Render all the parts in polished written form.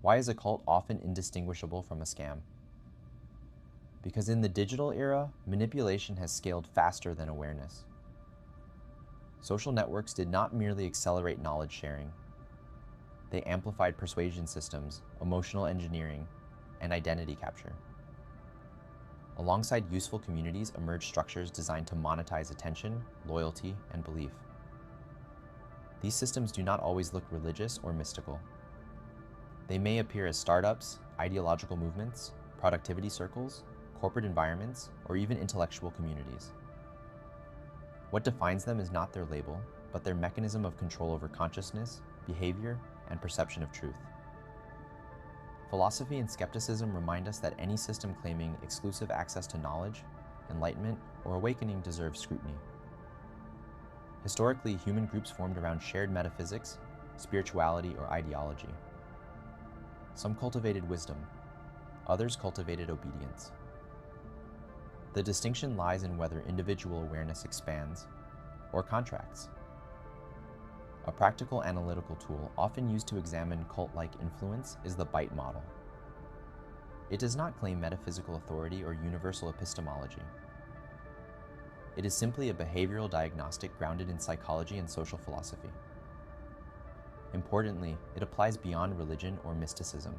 Why is a cult often indistinguishable from a scam? Because in the digital era, manipulation has scaled faster than awareness. Social networks did not merely accelerate knowledge sharing. They amplified persuasion systems, emotional engineering, and identity capture. Alongside useful communities emerged structures designed to monetize attention, loyalty, and belief. These systems do not always look religious or mystical. They may appear as startups, ideological movements, productivity circles, corporate environments, or even intellectual communities. What defines them is not their label, but their mechanism of control over consciousness, behavior, and perception of truth. Philosophy and skepticism remind us that any system claiming exclusive access to knowledge, enlightenment, or awakening deserves scrutiny. Historically, human groups formed around shared metaphysics, spirituality, or ideology. Some cultivated wisdom, others cultivated obedience. The distinction lies in whether individual awareness expands or contracts. A practical analytical tool often used to examine cult-like influence is the BITE model. It does not claim metaphysical authority or universal epistemology. It is simply a behavioral diagnostic grounded in psychology and social philosophy. Importantly, it applies beyond religion or mysticism.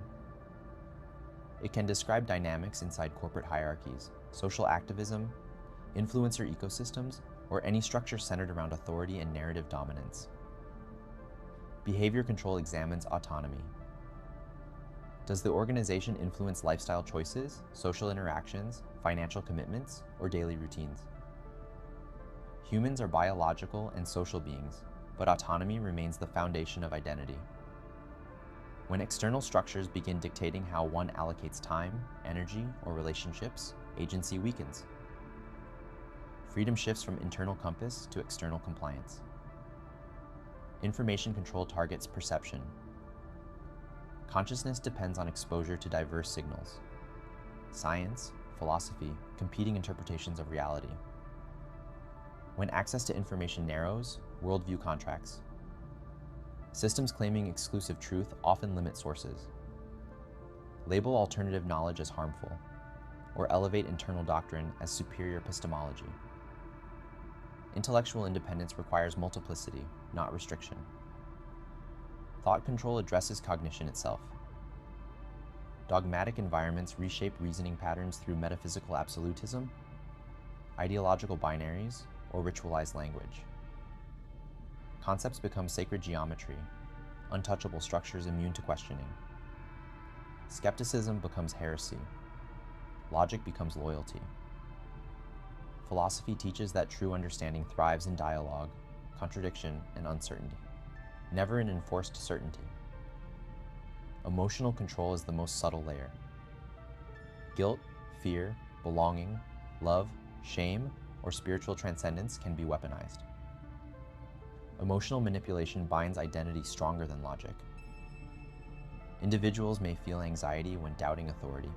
It can describe dynamics inside corporate hierarchies, social activism, influencer ecosystems, or any structure centered around authority and narrative dominance. Behavior control examines autonomy. Does the organization influence lifestyle choices, social interactions, financial commitments, or daily routines? Humans are biological and social beings, but autonomy remains the foundation of identity. When external structures begin dictating how one allocates time, energy, or relationships, agency weakens. Freedom shifts from internal compass to external compliance. Information control targets perception. Consciousness depends on exposure to diverse signals. Science, philosophy, competing interpretations of reality. When access to information narrows, worldview contracts. Systems claiming exclusive truth often limit sources. Label alternative knowledge as harmful, or elevate internal doctrine as superior epistemology. Intellectual independence requires multiplicity, not restriction. Thought control addresses cognition itself. Dogmatic environments reshape reasoning patterns through metaphysical absolutism, ideological binaries, or ritualized language. Concepts become sacred geometry, untouchable structures immune to questioning. Skepticism becomes heresy. Logic becomes loyalty. Philosophy teaches that true understanding thrives in dialogue, contradiction, and uncertainty, never in enforced certainty. Emotional control is the most subtle layer. Guilt, fear, belonging, love, shame, or spiritual transcendence can be weaponized. Emotional manipulation binds identity stronger than logic. Individuals may feel anxiety when doubting authority,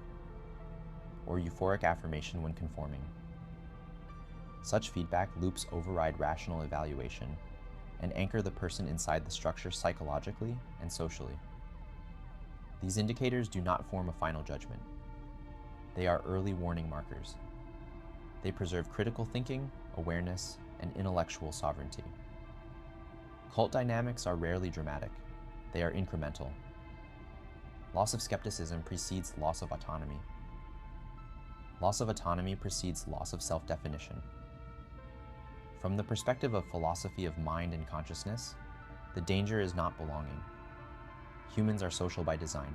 or euphoric affirmation when conforming. Such feedback loops override rational evaluation and anchor the person inside the structure psychologically and socially. These indicators do not form a final judgment. They are early warning markers. They preserve critical thinking, awareness, and intellectual sovereignty. Cult dynamics are rarely dramatic. They are incremental. Loss of skepticism precedes loss of autonomy. Loss of autonomy precedes loss of self-definition. From the perspective of philosophy of mind and consciousness, the danger is not belonging. Humans are social by design.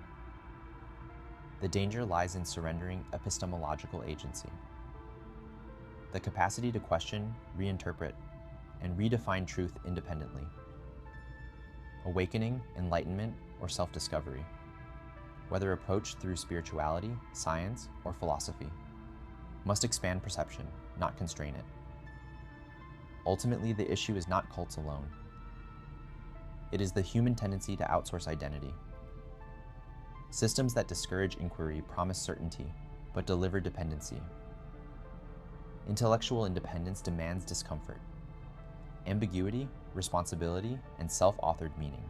The danger lies in surrendering epistemological agency. The capacity to question, reinterpret, and redefine truth independently. Awakening, enlightenment, or self-discovery, whether approached through spirituality, science, or philosophy, must expand perception, not constrain it. Ultimately, the issue is not cults alone. It is the human tendency to outsource identity. Systems that discourage inquiry promise certainty, but deliver dependency. Intellectual independence demands discomfort, ambiguity, responsibility, and self-authored meaning.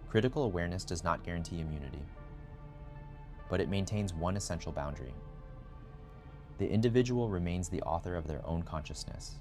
Critical awareness does not guarantee immunity, but it maintains one essential boundary. The individual remains the author of their own consciousness.